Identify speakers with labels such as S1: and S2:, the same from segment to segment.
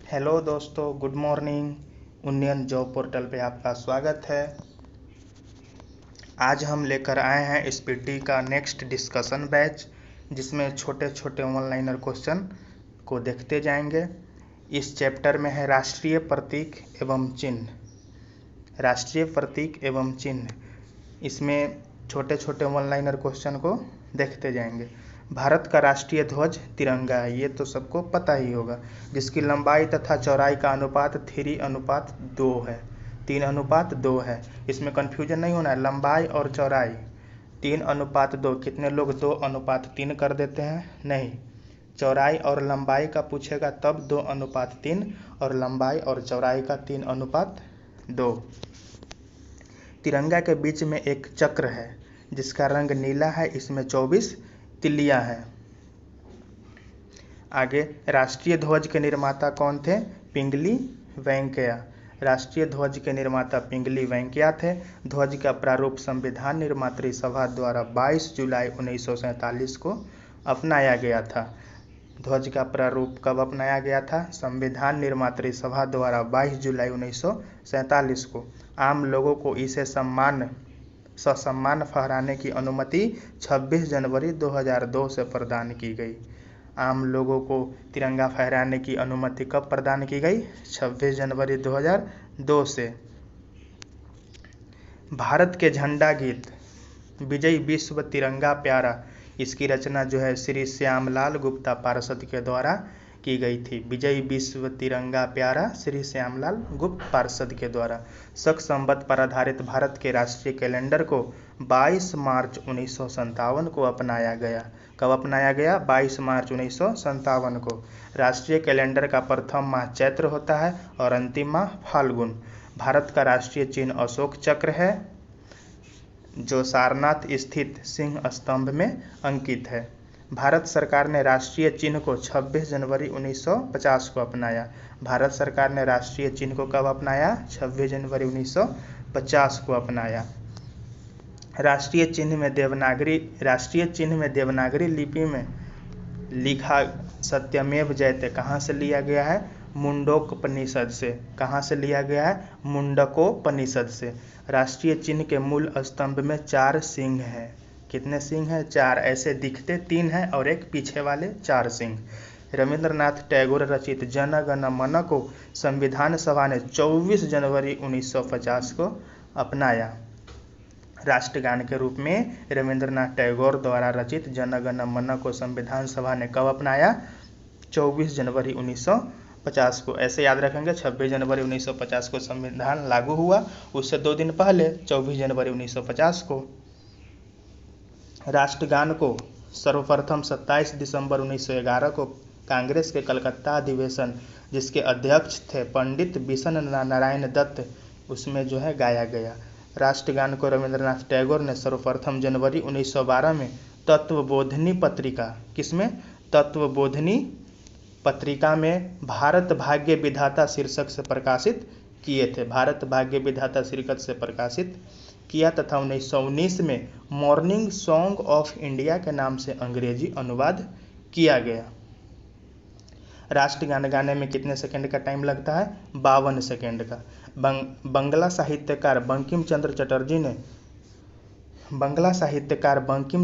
S1: Hello दोस्तों, good morning. उन्नयन job portal पे आपका स्वागत है। आज हम लेकर आए हैं स्पीडी का नेक्स्ट डिस्कशन बैच, जिसमें छोटे छोटे ऑनलाइनर क्वेश्चन को देखते जाएंगे। इस चैप्टर में है राष्ट्रीय प्रतीक एवं चिन्ह। राष्ट्रीय प्रतीक एवं चिन्ह, इसमें छोटे छोटे ऑनलाइनर क्वेश्चन को देखते जाएंगे। भारत का राष्ट्रीय ध्वज तिरंगा है, ये तो सबको पता ही होगा, जिसकी लंबाई तथा चौड़ाई का अनुपात 3:2 है। 3:2 है, इसमें कन्फ्यूजन नहीं होना है। लंबाई और चौड़ाई 3:2, कितने लोग 2:3 कर देते हैं? नहीं, चौड़ाई और लंबाई का पूछेगा तब 2:3 और लंबाई और चौड़ाई का 3:2। तिरंगा के बीच में एक चक्र है जिसका रंग नीला है, इसमें 24 तिल्लियां हैं। आगे, राष्ट्रीय ध्वज के निर्माता कौन थे? पिंगली वेंकैया। राष्ट्रीय ध्वज के निर्माता पिंगली वेंकैया थे। ध्वज का प्रारूप संविधान निर्मात्री सभा द्वारा 22 जुलाई 1947 को अपनाया गया था। ध्वज का प्रारूप कब अपनाया गया था? संविधान निर्मात्री सभा द्वारा 22 जुलाई 1947 को। आम लोगों को इसे ससम्मान फहराने की अनुमति 26 जनवरी 2002 से प्रदान की गई। आम लोगों को तिरंगा फहराने की अनुमति कब प्रदान की गई? 26 जनवरी 2002 से। भारत के झंडा गीत विजय विश्व तिरंगा प्यारा, इसकी रचना जो है श्री श्यामलाल गुप्ता पार्षद के द्वारा की गई थी। विजय विश्व तिरंगा प्यारा श्री श्यामलाल गुप्त पार्षद के द्वारा। शक संवत पर आधारित भारत के राष्ट्रीय कैलेंडर को 22 मार्च 1957 को अपनाया गया। कब अपनाया गया? 22 मार्च 1957 को। राष्ट्रीय कैलेंडर का प्रथम माह चैत्र होता है और अंतिम माह फाल्गुन। भारत का राष्ट्रीय चिन्ह अशोक चक्र है, जो सारनाथ स्थित सिंह स्तंभ में अंकित है। भारत सरकार ने राष्ट्रीय चिन्ह को 26 जनवरी 1950 को अपनाया। भारत सरकार ने राष्ट्रीय चिन्ह को कब अपनाया? 26 जनवरी 1950 को अपनाया। राष्ट्रीय चिन्ह में देवनागरी लिपि में लिखा सत्यमेव जयते कहाँ से लिया गया है? मुंडकोपनिषद से। कहाँ से लिया गया है? मुंडकोपनिषद से। राष्ट्रीय चिन्ह के मूल स्तंभ में 4 सिंह हैं। कितने सिंह हैं? 4। ऐसे दिखते 3 हैं और एक पीछे वाले 4 सिंह। रविंद्रनाथ टैगोर रचित जन गण मन को संविधान सभा ने 24 जनवरी 1950 को अपनाया। राष्ट्रगान के रूप में रविंद्रनाथ टैगोर द्वारा रचित जन गण मन को संविधान सभा ने कब अपनाया? 24 जनवरी 1950 को। ऐसे याद रखेंगे, 26 जनवरी 1950 को संविधान लागू हुआ, उससे 2 दिन पहले 24 जनवरी 1950 को। राष्ट्रगान को सर्वप्रथम 27 दिसंबर 1911 को कांग्रेस के कलकत्ता अधिवेशन, जिसके अध्यक्ष थे पंडित बिशन नारायण दत्त, उसमें जो है गाया गया। राष्ट्रगान को रविंद्रनाथ टैगोर ने सर्वप्रथम जनवरी 1912 में तत्वबोधिनी पत्रिका, किसमें? तत्वबोधिनी पत्रिका में भारत भाग्य विधाता शीर्षक से प्रकाशित किए थे। भारत भाग्य विधाता शीर्षक से प्रकाशित किया तथा 1919 में मॉर्निंग सॉन्ग ऑफ इंडिया के नाम से अंग्रेजी अनुवाद किया गया। राष्ट्रगान गाने में कितने सेकंड का टाइम लगता है? 52 सेकंड का। बंगला साहित्यकार बंकिम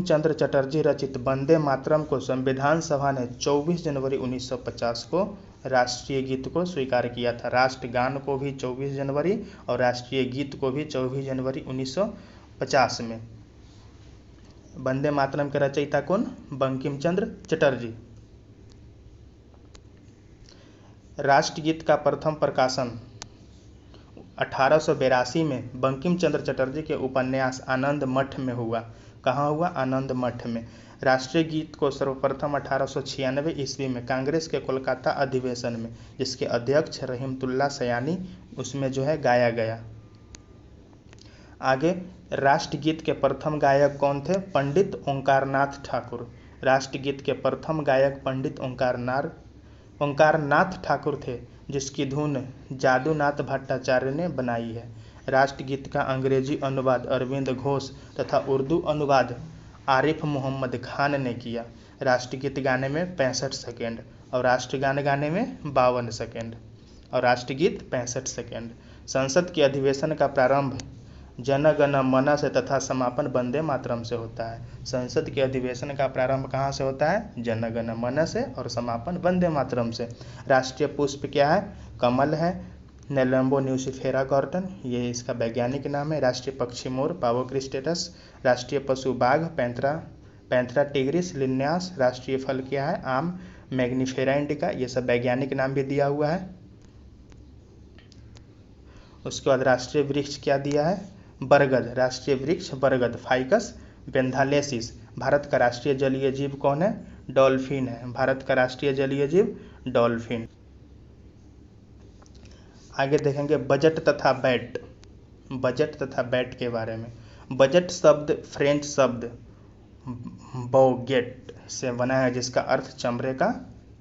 S1: चंद्र चटर्जी रचित वंदे मातरम को संविधान सभा ने 24 जनवरी 1950 को राष्ट्रीय गीत को स्वीकार किया था। राष्ट्रगान को भी 24 जनवरी और राष्ट्रीय गीत को भी 24 जनवरी 1950 में। वंदे मातरम के रचयिता कौन? बंकिम चंद्र चटर्जी। राष्ट्रगीत का प्रथम प्रकाशन 1882 में बंकिम चंद्र चटर्जी के उपन्यास आनंद मठ में हुआ। कहाँ हुआ? आनंद मठ में। राष्ट्रीय गीत को सर्वप्रथम 1896 ईस्वी में कांग्रेस के कोलकाता अधिवेशन में, जिसके अध्यक्ष रहीमतुल्ला सयानी, उसमें जो है गाया गया। आगे, राष्ट्रगीत के प्रथम गायक कौन थे? पंडित ओंकारनाथ ठाकुर। राष्ट्रगीत के प्रथम गायक पंडित ओंकारनाथ ठाकुर थे, जिसकी धुन जादूनाथ भट्टाचार्य ने बनाई है। राष्ट्रगीत का अंग्रेजी अनुवाद अरविंद घोष तथा उर्दू अनुवाद आरिफ मोहम्मद खान ने किया। राष्ट्रगीत गाने में 65 सेकेंड और राष्ट्रगान गाने में 52 सेकेंड। और राष्ट्रगीत 65 सेकेंड। संसद के अधिवेशन का प्रारंभ जन गण मन से तथा समापन वंदे मातरम से होता है। संसद के अधिवेशन का प्रारंभ कहाँ से होता है? जन गण मन से और समापन वंदे मातरम से। राष्ट्रीय पुष्प क्या है? कमल है। नेलम्बो न्यूसिफेरा गॉर्डन, ये इसका वैज्ञानिक नाम है। राष्ट्रीय पक्षी मोर, पावो क्रिस्टेटस। राष्ट्रीय पशु बाघ, पैंथरा टिग्रिस लिन्यास। राष्ट्रीय फल क्या है? आम, मैग्निफेरा इंडिका, ये सब वैज्ञानिक नाम भी दिया हुआ है। उसके बाद राष्ट्रीय वृक्ष क्या दिया है? बरगद। राष्ट्रीय वृक्ष बरगद, फाइकस बेंथालेसिस। भारत का राष्ट्रीय जलीय जीव कौन है? डॉल्फिन है। भारत का राष्ट्रीय जलीय जीव डॉल्फिन। आगे देखेंगे बजट तथा बैट। बजट तथा बैट के बारे में। बजट शब्द फ्रेंच शब्द बौगेट से बना है, जिसका अर्थ चमड़े का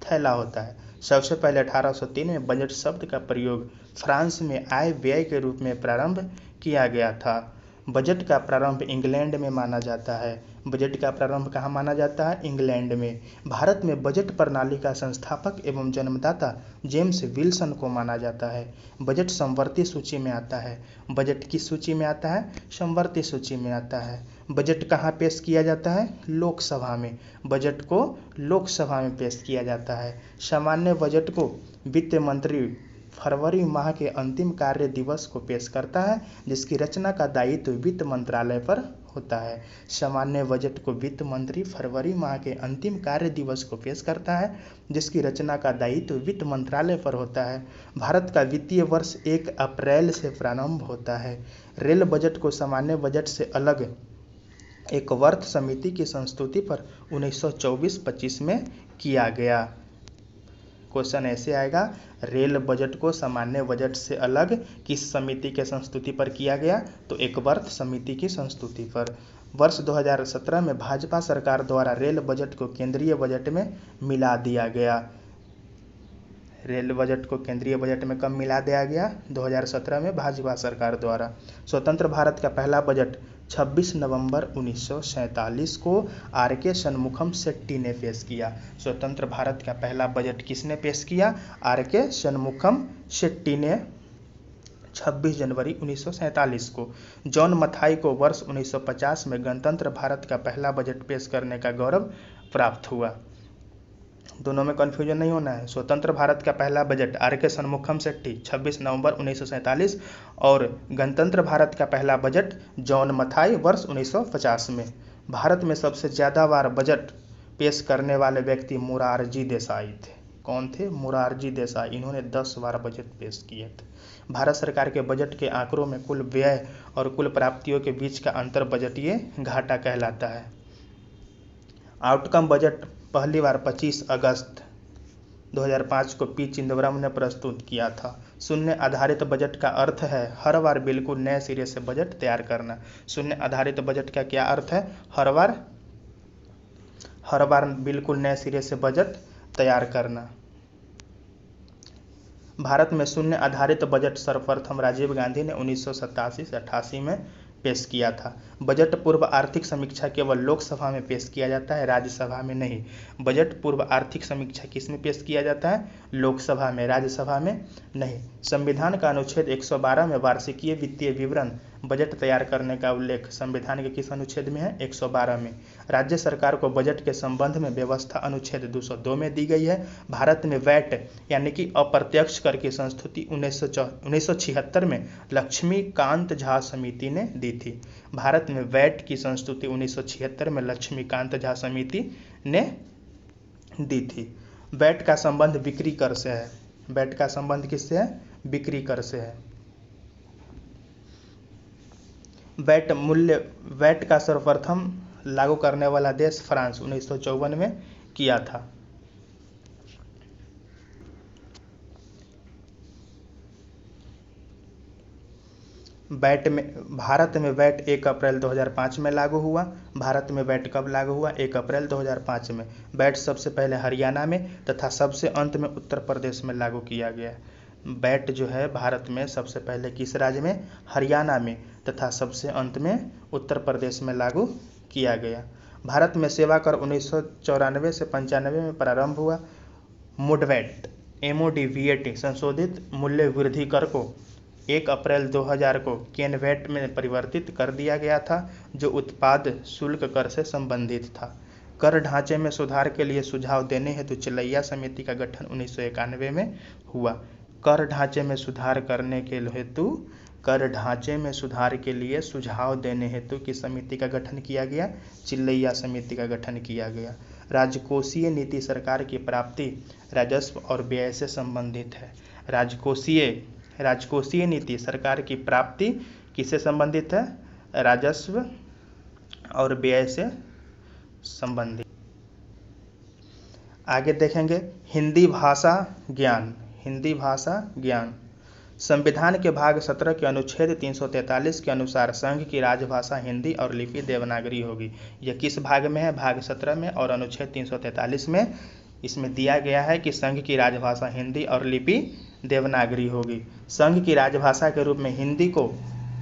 S1: थैला होता है। सबसे पहले 1803 में बजट शब्द का प्रयोग फ्रांस में आय व्यय के रूप में प्रारंभ किया गया था। बजट का प्रारंभ इंग्लैंड में माना जाता है। बजट का प्रारंभ कहाँ माना जाता है? इंग्लैंड में। भारत में बजट प्रणाली का संस्थापक एवं जन्मदाता जेम्स विल्सन को माना जाता है। बजट समवर्ती सूची में आता है। बजट किस सूची में आता है? समवर्ती सूची में आता है। बजट कहाँ पेश किया जाता है? लोकसभा में। बजट को लोकसभा में पेश किया जाता है। सामान्य बजट को वित्त मंत्री फरवरी माह के अंतिम कार्य दिवस को पेश करता है, जिसकी रचना का दायित्व वित्त मंत्रालय पर होता है। सामान्य बजट को वित्त मंत्री फरवरी माह के अंतिम कार्य दिवस को पेश करता है, जिसकी रचना का दायित्व वित्त मंत्रालय पर होता है। भारत का वित्तीय वर्ष 1 अप्रैल से प्रारंभ होता है। रेल बजट को सामान्य बजट से अलग एक वर्थ समिति की संस्तुति पर 1924-25 में किया गया। क्वेश्चन ऐसे आएगा, रेल बजट को सामान्य बजट से अलग किस समिति के संस्तुति पर किया गया? तो एक वर्थ समिति की संस्तुति पर। वर्ष 2017 में भाजपा सरकार द्वारा रेल बजट को केंद्रीय बजट में मिला दिया गया। रेल बजट को केंद्रीय बजट में कब मिला दिया गया? 2017 में भाजपा सरकार द्वारा। स्वतंत्र भारत का पहला बजट 26 नवंबर 1947 को आर.के. शनमुखम शेट्टी ने पेश किया। स्वतंत्र भारत का पहला बजट किसने पेश किया? आर.के. शनमुखम शेट्टी ने 26 जनवरी 1947 को। जॉन मथाई को वर्ष 1950 में गणतंत्र भारत का पहला बजट पेश करने का गौरव प्राप्त हुआ। दोनों में कन्फ्यूजन नहीं होना है। स्वतंत्र भारत का पहला बजट आर.के. शनमुखम शेट्टी 26 नवंबर 1947 और गणतंत्र भारत का पहला बजट जॉन मथाई वर्ष 1950 में। भारत में सबसे ज़्यादा बार बजट पेश करने वाले व्यक्ति मोरारजी देसाई थे। कौन थे? मोरारजी देसाई। इन्होंने 10 बार बजट पेश किए थे। भारत सरकार के बजट के आंकड़ों में कुल व्यय और कुल प्राप्तियों के बीच का अंतर बजटीय घाटा कहलाता है। आउटकम बजट पहली बार 25 अगस्त 2005 को पी चिदम्बरम ने प्रस्तुत किया था। शून्य आधारित बजट का अर्थ है हर बार बिल्कुल नए सिरे से बजट तैयार करना। शून्य आधारित बजट का क्या अर्थ है? हर बार बिल्कुल नए सिरे से बजट तैयार करना। भारत में शून्य आधारित बजट सर्वप्रथम राजीव गांधी ने 1987 से 88 में पेश किया था। बजट पूर्व आर्थिक समीक्षा केवल लोकसभा में पेश किया जाता है, राज्यसभा में नहीं। बजट पूर्व आर्थिक समीक्षा किस में पेश किया जाता है? लोकसभा में, राज्यसभा में नहीं। संविधान का अनुच्छेद 112 में वार्षिकीय वित्तीय विवरण बजट तैयार करने का उल्लेख संविधान के किस अनुच्छेद में है? 112 में। राज्य सरकार को बजट के संबंध में व्यवस्था अनुच्छेद 202 में दी गई है। भारत में वैट यानी कि अप्रत्यक्ष कर की संस्तुति 1976 में लक्ष्मीकांत झा समिति ने दी थी। भारत में वैट की संस्तुति 1976 में लक्ष्मीकांत झा समिति ने दी थी। वैट का संबंध बिक्री कर से है। वैट का संबंध किससे है? बिक्री कर से है। वैट का सर्वप्रथम लागू करने वाला देश फ्रांस 1954 में किया था। भारत में वैट 1 अप्रैल 2005 में लागू हुआ। भारत में वैट कब लागू हुआ? 1 अप्रैल 2005 में। वैट सबसे पहले हरियाणा में तथा सबसे अंत में उत्तर प्रदेश में लागू किया गया। वैट जो है भारत में सबसे पहले किस राज्य में? हरियाणा में तथा सबसे अंत में उत्तर प्रदेश में लागू किया गया। भारत में सेवा कर 1994 से 95 में प्रारंभ हुआ। मुडवैट MOD VAT संशोधित मूल्य वृद्धि कर को 1 अप्रैल 2000 को केनवैट में परिवर्तित कर दिया गया था, जो उत्पाद शुल्क कर से संबंधित था। कर ढांचे में सुधार के लिए सुझाव देने हेतु चिल्लैया समिति का गठन 1991 में हुआ। कर ढांचे में सुधार करने के हेतु कर ढांचे में सुधार के लिए सुझाव देने हेतु किस समिति का गठन किया गया? चिल्लैया समिति का गठन किया गया। राजकोषीय नीति सरकार की प्राप्ति, राजस्व और व्यय से संबंधित है। राजकोषीय नीति सरकार की प्राप्ति किससे संबंधित है? राजस्व और व्यय से संबंधित। आगे देखेंगे हिंदी भाषा ज्ञान। हिंदी भाषा ज्ञान संविधान के भाग 17 के अनुच्छेद 343 के अनुसार संघ की राजभाषा हिंदी और लिपि देवनागरी होगी। यह किस भाग में है? भाग 17 में और अनुच्छेद 343 में इसमें दिया गया है कि संघ की राजभाषा हिंदी और लिपि देवनागरी होगी। संघ की राजभाषा के रूप में हिंदी को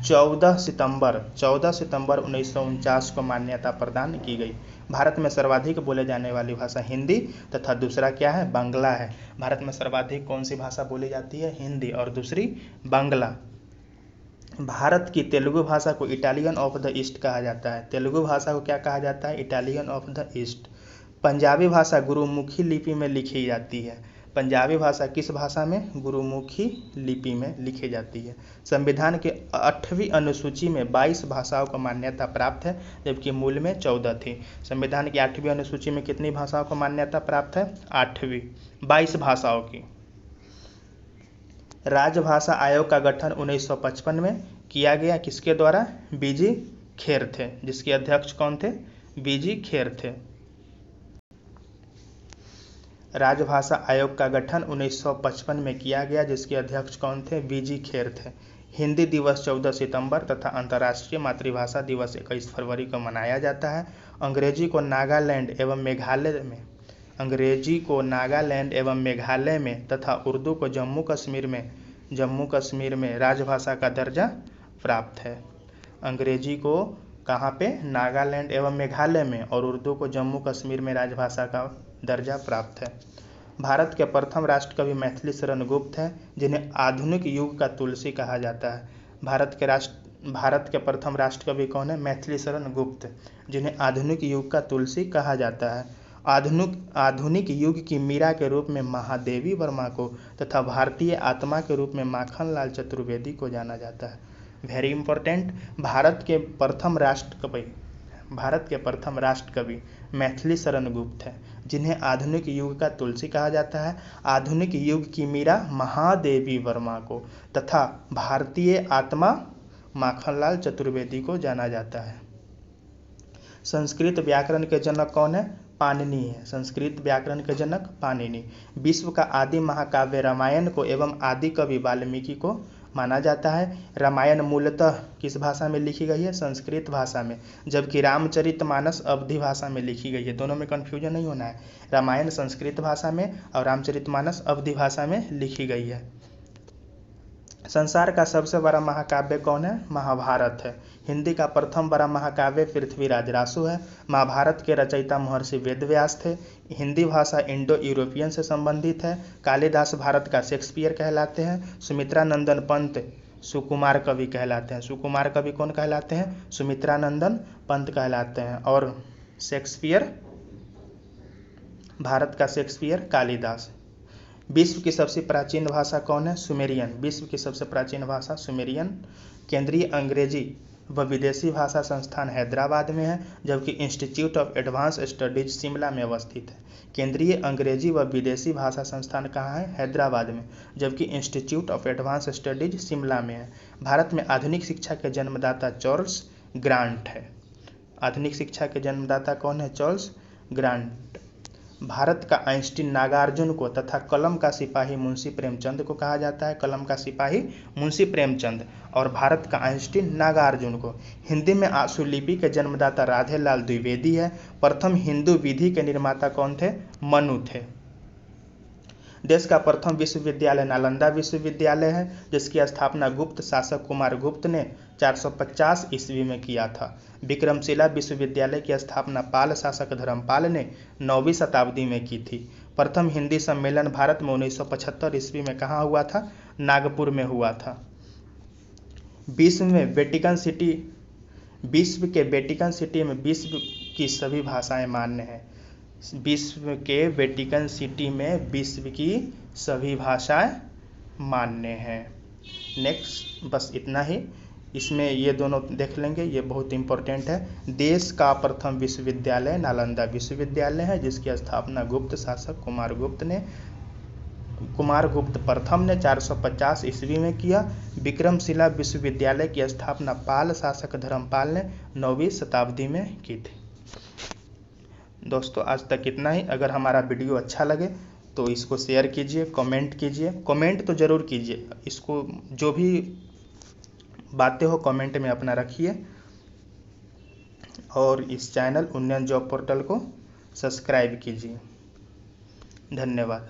S1: 14 सितंबर 1949 को मान्यता प्रदान की गई। भारत में सर्वाधिक बोले जाने वाली भाषा हिंदी तथा दूसरा क्या है? बांग्ला है। भारत में सर्वाधिक कौन सी भाषा बोली जाती है? हिंदी और दूसरी बांग्ला। भारत की तेलुगु भाषा को इटालियन ऑफ द ईस्ट कहा जाता है। तेलुगु भाषा को क्या कहा जाता है? Italian of the east. Punjabi भाषा गुरुमुखी लिपि में लिखी जाती है। पंजाबी भाषा किस भाषा में? गुरुमुखी लिपि में लिखी जाती है। संविधान के 8वीं अनुसूची में 22 भाषाओं को मान्यता प्राप्त है, जबकि मूल में 14 थी। संविधान की 8वीं अनुसूची में कितनी भाषाओं को मान्यता प्राप्त है? 8वीं, 22 भाषाओं की। राजभाषा आयोग का गठन 1955 में किया गया। किसके द्वारा? बीजी खेर थे, जिसके अध्यक्ष कौन थे? बीजी खेर थे। राजभाषा आयोग का गठन 1955 में किया गया, जिसके अध्यक्ष कौन थे? बीजी खेर थे। हिंदी दिवस 14 सितंबर तथा अंतर्राष्ट्रीय मातृभाषा दिवस 21 फरवरी को मनाया जाता है। अंग्रेजी को नागालैंड एवं मेघालय में तथा उर्दू को जम्मू कश्मीर में राजभाषा का दर्जा प्राप्त है। अंग्रेजी को कहाँ पे? नागालैंड एवं मेघालय में, और उर्दू को जम्मू कश्मीर में राजभाषा का दर्जा प्राप्त है। भारत के प्रथम राष्ट्रकवि मैथिली शरण गुप्त हैं, जिन्हें आधुनिक युग का तुलसी कहा जाता है। भारत के प्रथम राष्ट्रकवि कौन है? मैथिली शरण गुप्त, जिन्हें आधुनिक युग का तुलसी कहा जाता है। आधुनिक युग की मीरा के रूप में महादेवी वर्मा को तथा भारतीय आत्मा के रूप में माखनलाल चतुर्वेदी को जाना जाता है। Very important. भारत के प्रथम राष्ट्रकवि मैथिली शरण गुप्त है, जिन्हें आधुनिक युग का तुलसी कहा जाता है। आधुनिक युग की मीरा महादेवी वर्मा को तथा भारतीय आत्मा माखनलाल चतुर्वेदी को जाना जाता है। संस्कृत व्याकरण के जनक कौन है? पाणिनि है। संस्कृत व्याकरण के जनक पाणिनि। विश्व का आदि महाकाव्य रामायण को एवं आदि कवि वाल्मीकि को माना जाता है। रामायण मूलतः किस भाषा में लिखी गई है? संस्कृत भाषा में, जबकि रामचरितमानस अवधी भाषा में लिखी गई है। दोनों में कन्फ्यूजन नहीं होना है। रामायण संस्कृत भाषा में और रामचरितमानस अवधी भाषा में लिखी गई है। संसार का सबसे बड़ा महाकाव्य कौन है? महाभारत है। हिंदी का प्रथम बड़ा महाकाव्य पृथ्वीराज रासु है। महाभारत के रचयिता महर्षि वेदव्यास थे। हिंदी भाषा इंडो यूरोपियन से संबंधित है। कालिदास भारत का शेक्सपियर कहलाते हैं। सुमित्रा नंदन पंत सुकुमार कवि कहलाते हैं। सुकुमार कवि कौन कहलाते हैं? सुमित्रा नंदन पंत कहलाते हैं। और शेक्सपियर, भारत का शेक्सपियर कालिदास। विश्व की सबसे प्राचीन भाषा कौन है? सुमेरियन। विश्व की सबसे प्राचीन भाषा सुमेरियन। केंद्रीय अंग्रेजी व विदेशी भाषा संस्थान हैदराबाद में है, जबकि institute of advance studies Shimla में अवस्थित है। केंद्रीय अंग्रेजी व विदेशी भाषा संस्थान कहाँ है? हैदराबाद में, जबकि institute of advance studies Shimla में है। भारत में आधुनिक शिक्षा के जन्मदाता चार्ल्स ग्रांट है। आधुनिक शिक्षा के जन्मदाता कौन है? Charles grant. भारत का आइंस्टीन नागार्जुन को तथा कलम का सिपाही मुंशी प्रेमचंद को कहा जाता है। कलम का सिपाही मुंशी प्रेमचंद और भारत का आइंस्टीन नागार्जुन को। हिंदी में आशुलिपि के जन्मदाता राधेलाल द्विवेदी है। प्रथम हिंदू विधि के निर्माता कौन थे? मनु थे। देश का प्रथम विश्वविद्यालय नालंदा विश्वविद्यालय है, जिसकी स्थापना गुप्त शासक कुमार गुप्त ने 450 ईस्वी में किया था। विक्रमशिला विश्वविद्यालय की स्थापना पाल शासक धर्मपाल ने 9वीं शताब्दी में की थी। प्रथम हिंदी सम्मेलन भारत में 1975 ईस्वी में कहाँ हुआ था? नागपुर में हुआ था। विश्व के वेटिकन सिटी में विश्व की सभी भाषाएं मान्य हैं। विश्व के वेटिकन सिटी में विश्व की सभी भाषाएं मान्य हैं। नेक्स्ट बस इतना ही, इसमें ये दोनों देख लेंगे, ये बहुत इंपॉर्टेंट है। देश का प्रथम विश्वविद्यालय नालंदा विश्वविद्यालय है, जिसकी स्थापना गुप्त शासक कुमारगुप्त प्रथम ने 450 ईस्वी में किया। विक्रमशिला विश्वविद्यालय की स्थापना पाल शासक धर्मपाल ने 9वीं शताब्दी में की थी। दोस्तों आज तक इतना ही। अगर हमारा वीडियो अच्छा लगे तो इसको शेयर कीजिए, कमेंट कीजिए, कमेंट तो ज़रूर कीजिए, इसको जो भी बातें हो कमेंट में अपना रखिए, और इस चैनल उन्नयन जॉब पोर्टल को सब्सक्राइब कीजिए। धन्यवाद।